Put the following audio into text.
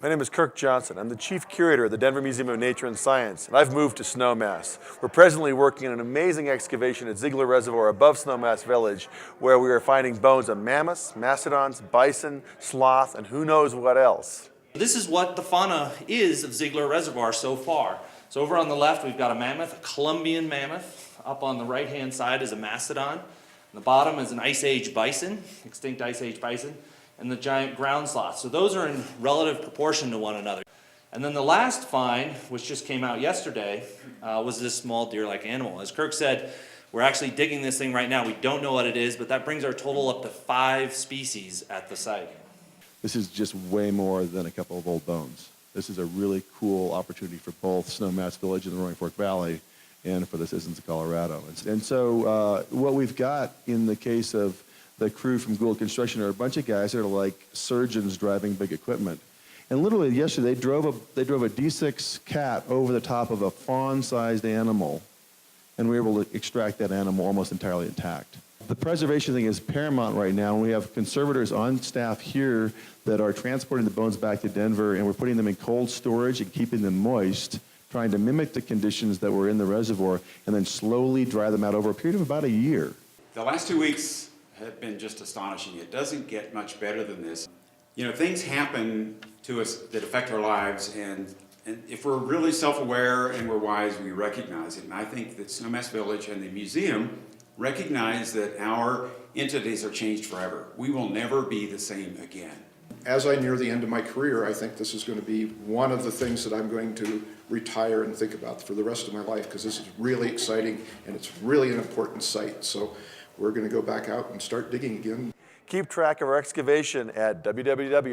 My name is Kirk Johnson. I'm the Chief Curator of the Denver Museum of Nature and Science, and I've moved to Snowmass. We're presently working on an amazing excavation at Ziegler Reservoir above Snowmass Village, where we are finding bones of mammoths, mastodons, bison, sloth, and who knows what else. This is what the fauna is of Ziegler Reservoir so far. So over on the left we've got a mammoth, a Columbian mammoth. Up on the right-hand side is a mastodon. On the bottom is an Ice Age bison, extinct Ice Age bison, and the giant ground sloth. So those are in relative proportion to one another. And then the last find, which just came out yesterday, was this small deer-like animal. As Kirk said, we're actually digging this thing right now. We don't know what it is, but that brings our total up to 5 species at the site. This is just way more than a couple of old bones. This is a really cool opportunity for both Snowmass Village and the Roaring Fork Valley and for the citizens of Colorado. And so what we've got in the case of the crew from Gould Construction are a bunch of guys that are like surgeons driving big equipment. And literally yesterday, they drove a D6 cat over the top of a fawn-sized animal, and we were able to extract that animal almost entirely intact. The preservation thing is paramount right now, and we have conservators on staff here that are transporting the bones back to Denver, and we're putting them in cold storage and keeping them moist, trying to mimic the conditions that were in the reservoir, and then slowly dry them out over a period of about a year. The last 2 weeks have been just astonishing. It doesn't get much better than this. You know, things happen to us that affect our lives, and if we're really self-aware and we're wise, we recognize it. And I think that Snowmass Village and the museum recognize that our entities are changed forever. We will never be the same again. As I near the end of my career, I think this is going to be one of the things that I'm going to retire and think about for the rest of my life, because this is really exciting and it's really an important site. So we're going to go back out and start digging again. Keep track of our excavation at www.dmns.org.